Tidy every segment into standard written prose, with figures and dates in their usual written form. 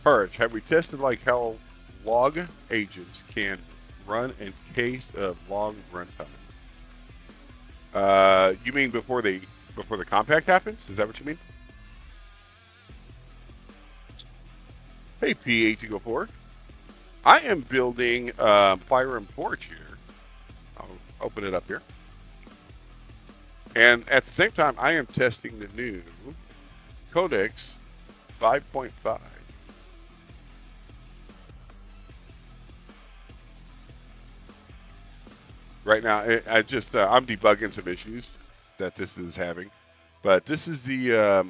Harsh, have we tested like how log agents can run in case of long runtime? You mean before the compact happens? Is that what you mean? Hey, P8204. I am building Plyrium Forge here. I'll open it up here. And at the same time, I am testing the new codex 5.5. Right now, I'm debugging some issues that this is having, but this is the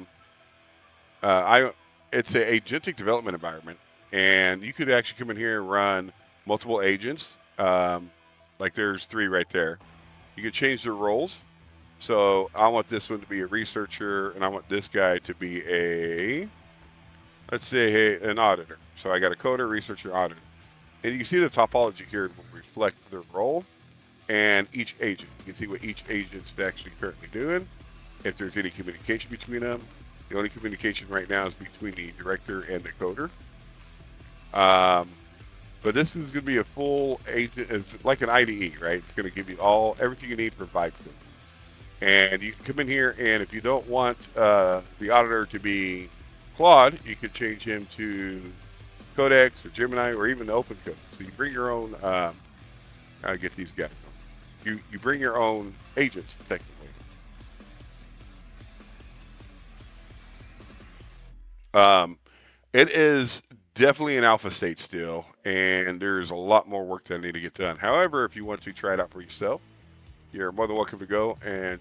it's a agentic development environment, and you could actually come in here and run multiple agents. Like there's 3 right there. You can change their roles. So I want this one to be a researcher, and I want this guy to be let's say, hey, an auditor. So I got a coder, researcher, auditor. And you can see the topology here will reflect their role and each agent. You can see what each agent's actually currently doing, if there's any communication between them. The only communication right now is between the director and the coder. But this is going to be a full agent. It's like an IDE, right? It's going to give you everything you need for vibe code. And you can come in here, and if you don't want the auditor to be Claude, you could change him to Codex or Gemini or even Open Code. So you bring your own. I get these guys. You bring your own agents technically. It is definitely an alpha state still, and there's a lot more work that I need to get done. However, if you want to try it out for yourself, you're more than welcome to go to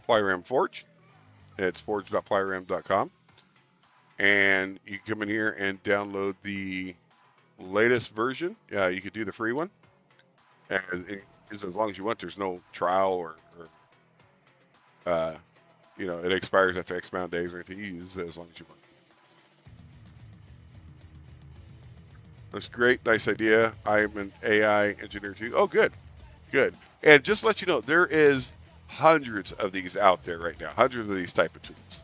Plyrium Forge. It's forge.plyrium.com. And you can come in here and download the latest version. You could do the free one. And as long as you want, there's no trial or it expires after X amount of days or anything. You use it as long as you want. That's great. Nice idea. I'm an AI engineer too. Oh, good. Good. And just to let you know, there is hundreds of these out there right now, hundreds of these type of tools.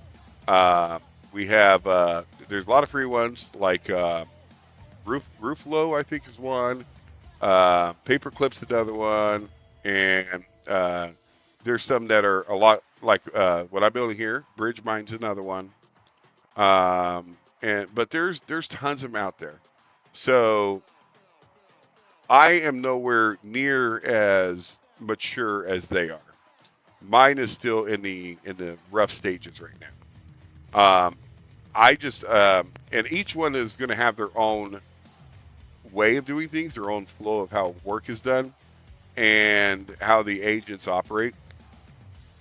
We have, there's a lot of free ones like Rooflow, I think, is one. Paperclip's another one. And there's some that are a lot like what I'm building here. BridgeMine's another one. But there's tons of them out there. So I am nowhere near as mature as they are. Mine is still in the rough stages right now. And each one is going to have their own way of doing things, their own flow of how work is done, and how the agents operate.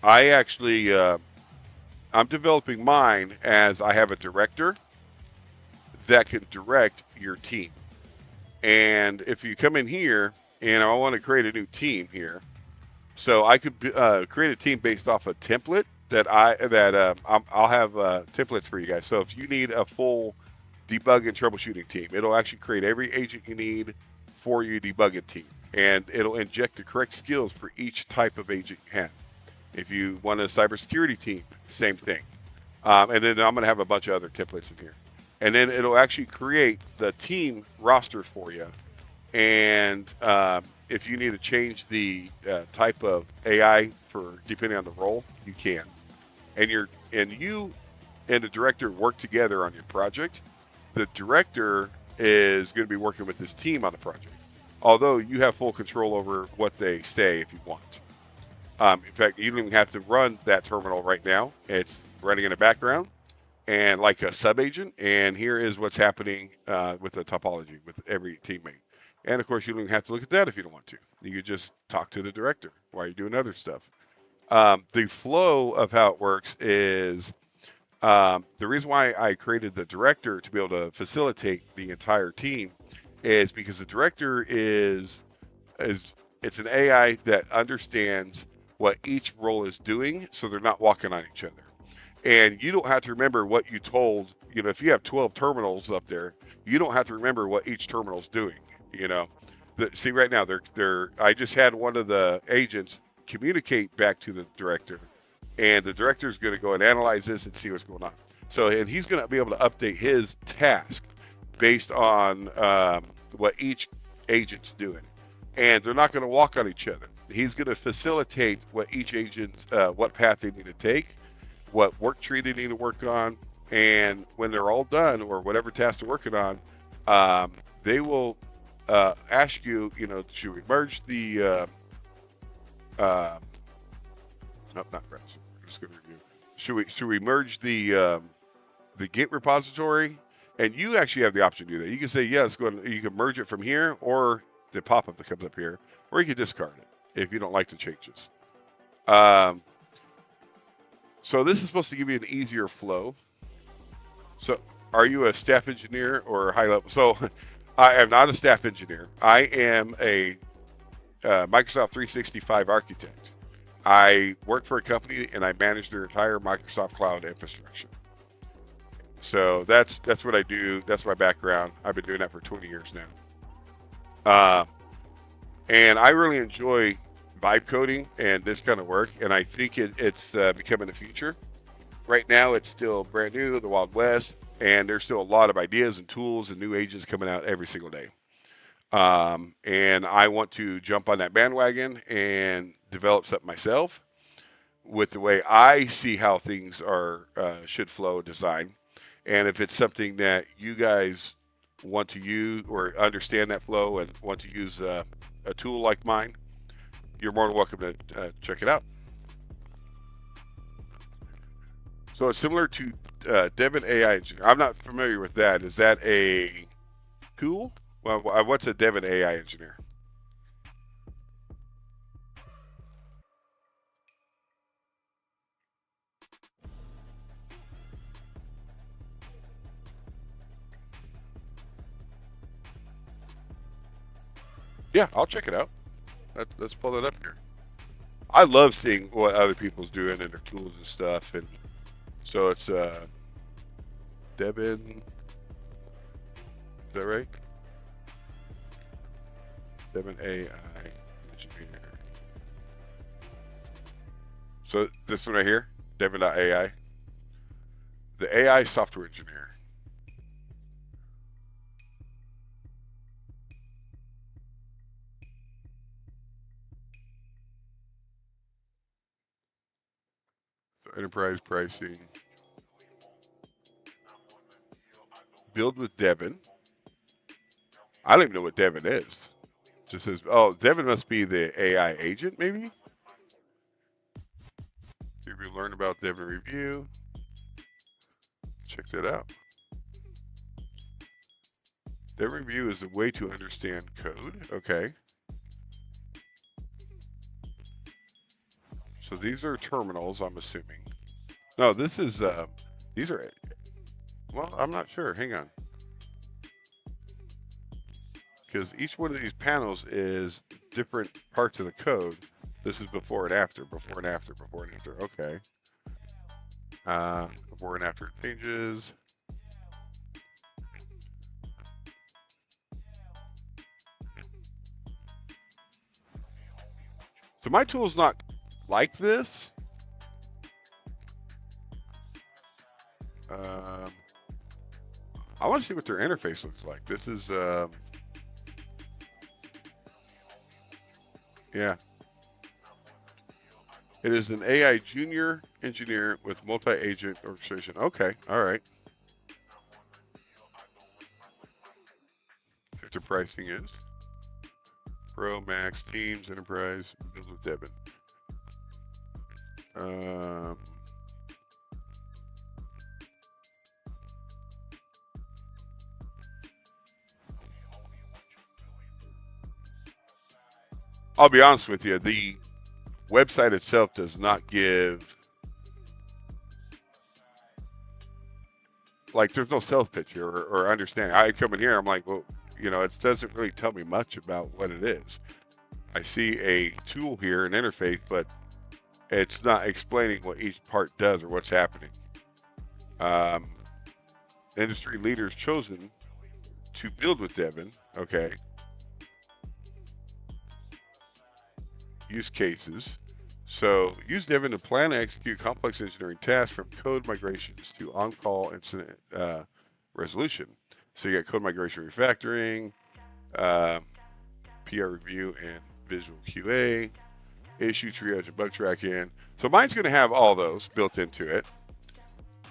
I actually, I'm developing mine as I have a director that can direct your team. And if you come in here, and I want to create a new team here, so I could create a team based off a template that I'll have templates for you guys. So if you need a full debug and troubleshooting team, it'll actually create every agent you need for your debugging team, and it'll inject the correct skills for each type of agent you have. If you want a cybersecurity team, same thing. And then I'm going to have a bunch of other templates in here. And then it'll actually create the team roster for you. And if you need to change the type of AI for depending on the role, you can. And you and the director work together on your project. The director is going to be working with his team on the project, although you have full control over what they say if you want. In fact, you don't even have to run that terminal right now. It's running in the background and like a sub-agent. And here is what's happening with the topology with every teammate. And of course, you don't even have to look at that if you don't want to. You could just talk to the director while you're doing other stuff. The flow of how it works is the reason why I created the director to be able to facilitate the entire team is because the director is it's an AI that understands what each role is doing, so they're not walking on each other. And you don't have to remember what you told, if you have 12 terminals up there, you don't have to remember what each terminal's doing, See, right now, I just had one of the agents communicate back to the director, and the director is going to go and analyze this and see what's going on. So, and he's going to be able to update his task based on what each agent's doing. And they're not going to walk on each other. He's going to facilitate what each agent, what path they need to take, what work tree they need to work on. And when they're all done, or whatever task they're working on, they will ask you, should we merge the, no, not browser. We're just going to review. Should we merge the Git repository? And you actually have the option to do that. You can say, yes, go ahead, you can merge it from here, or the pop-up that comes up here, or you can discard it if you don't like the changes. So this is supposed to give you an easier flow. So are you a staff engineer or high level? So I am not a staff engineer. I am a Microsoft 365 architect. I work for a company and I manage their entire Microsoft cloud infrastructure. So that's what I do. That's my background. I've been doing that for 20 years now. And I really enjoy vibe coding and this kind of work. And I think it's becoming the future. Right now, it's still brand new, the Wild West, and there's still a lot of ideas and tools and new agents coming out every single day. And I want to jump on that bandwagon and develop something myself with the way I see how things are should flow design. And if it's something that you guys want to use or understand that flow and want to use a tool like mine, you're more than welcome to check it out. So it's similar to Devin AI Engineer. I'm not familiar with that. Is that a tool? Well, what's a Devin AI Engineer? Yeah, I'll check it out. Let's pull that up here. I love seeing what other people's doing and their tools and stuff. And so it's Devin. Is that right? Devin AI Engineer. So this one right here, Devin.ai. The AI software engineer. So enterprise pricing. Build with Devin. I don't even know what Devin is. Just says, oh, Devin must be the AI agent, maybe? If you learn about Devin Review, check that out. Devin Review is a way to understand code. Okay. So these are terminals, I'm assuming. No, this is, these are, well, I'm not sure. Hang on. Because each one of these panels is different parts of the code. This is before and after, before and after, before and after. Okay. Before and after changes. So my tool is not like this. I want to see what their interface looks like. This is, yeah. It is an AI junior engineer with multi-agent orchestration. Okay, all right. If the pricing is Pro, Max, Teams, Enterprise, build with Devin. I'll be honest with you, the website itself does not give, like, there's no sales pitch here or understanding. I come in here, I'm like, well, it doesn't really tell me much about what it is. I see a tool here, an interface, but it's not explaining what each part does or what's happening. Industry leaders chosen to build with Devin. Okay. Use cases. So use Devin to plan and execute complex engineering tasks from code migrations to on-call incident resolution. So you got code migration refactoring, uh, PR review, and visual QA, issue triage and bug tracking. So mine's going to have all those built into it.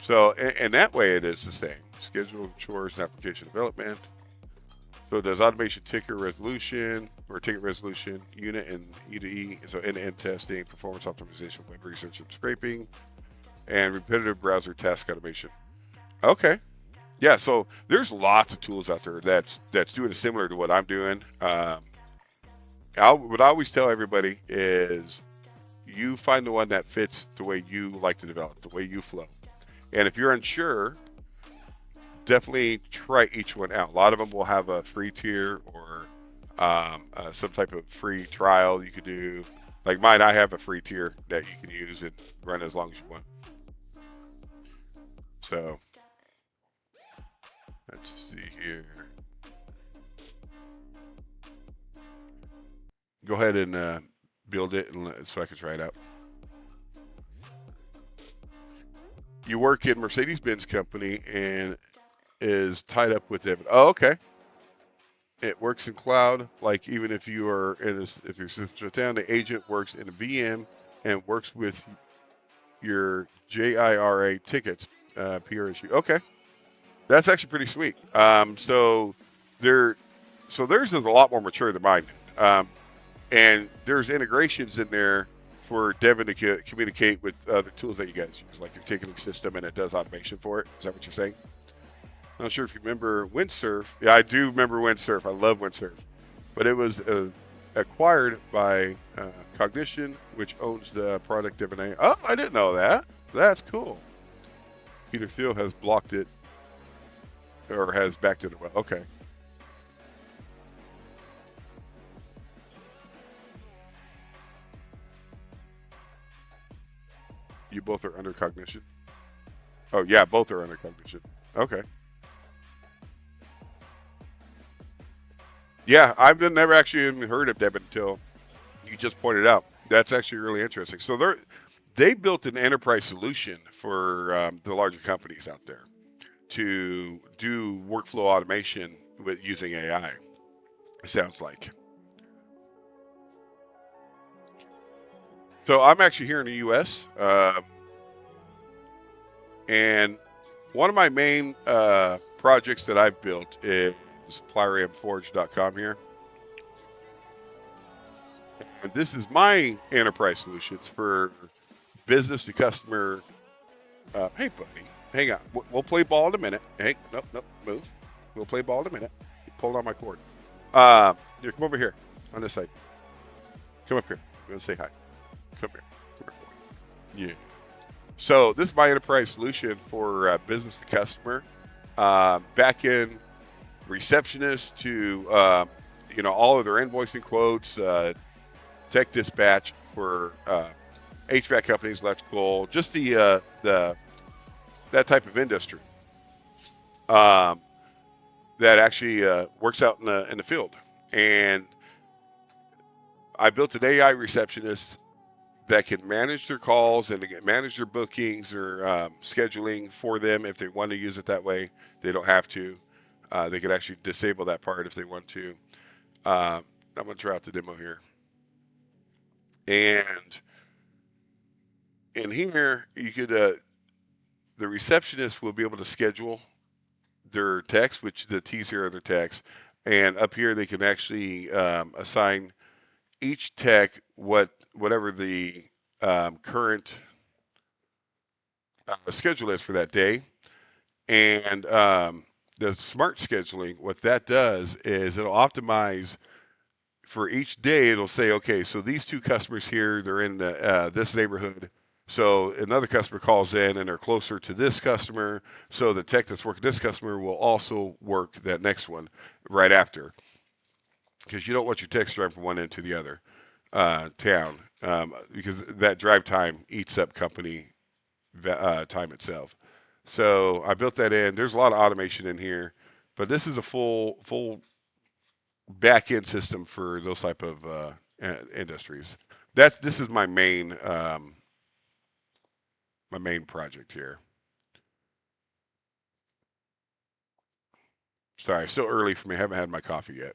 So, and that way it is the same. Schedule chores and application development. So it does automation ticket resolution or ticket resolution, unit and E2E, so end-to-end testing, performance optimization, web research and scraping, and repetitive browser task automation. Okay. Yeah, so there's lots of tools out there that's doing similar to what I'm doing. What I always tell everybody is you find the one that fits the way you like to develop, the way you flow. And if you're unsure, definitely try each one out. A lot of them will have a free tier or some type of free trial you could do. Like mine, I have a free tier that you can use and run as long as you want. So let's see here. Go ahead and build it so I can try it out. You work in Mercedes-Benz company and is tied up with them. Oh, okay. It works in cloud. Like even if you are in if your system's down, the agent works in a VM and works with your JIRA tickets, PR issue. Okay, that's actually pretty sweet. So theirs is a lot more mature than mine. And there's integrations in there for Devin to communicate with other tools that you guys use, like your ticketing system, and it does automation for it. Is that what you're saying? I'm not sure if you remember Windsurf. Yeah, I do remember Windsurf. I love Windsurf. But it was acquired by Cognition, which owns the product Devin A. Oh, I didn't know that. That's cool. Peter Thiel has blocked it or has backed it away. Okay. You both are under Cognition? Oh, yeah, both are under Cognition. Okay. Yeah, I've never actually even heard of Devin until you just pointed out. That's actually really interesting. So they built an enterprise solution for the larger companies out there to do workflow automation with using AI. It sounds like. So I'm actually here in the U.S. And one of my main projects that I've built is Plyriumforge.com here. And this is my enterprise solutions for business to customer. Hey, buddy, hang on. We'll play ball in a minute. Hey, nope, move. We'll play ball in a minute. You pulled on my cord. Here, come over here on this side. Come up here. I'm going to say hi. Come here. Come here. Yeah. So this is my enterprise solution for business to customer, back end receptionist to all of their invoicing quotes, tech dispatch for HVAC companies, electrical, just the that type of industry that actually works out in the field. And I built an AI receptionist that can manage their calls and manage their bookings or scheduling for them if they want to use it that way. They don't have to. They could actually disable that part if they want to. I'm going to try out the demo here. And in here, you could the receptionist will be able to schedule their text, which the T's here are their texts. And up here, they can actually assign each tech whatever the current schedule is for that day. And the smart scheduling, what that does is it'll optimize for each day. It'll say, okay, so these two customers here, they're in this neighborhood. So another customer calls in and they're closer to this customer. So the tech that's working this customer will also work that next one right after. Because you don't want your techs driving from one end to the other town, because that drive time eats up company time itself. So I built that in. There's a lot of automation in here, but this is a full back end system for those type of industries. this is my main project here. Sorry, still early for me. I haven't had my coffee yet.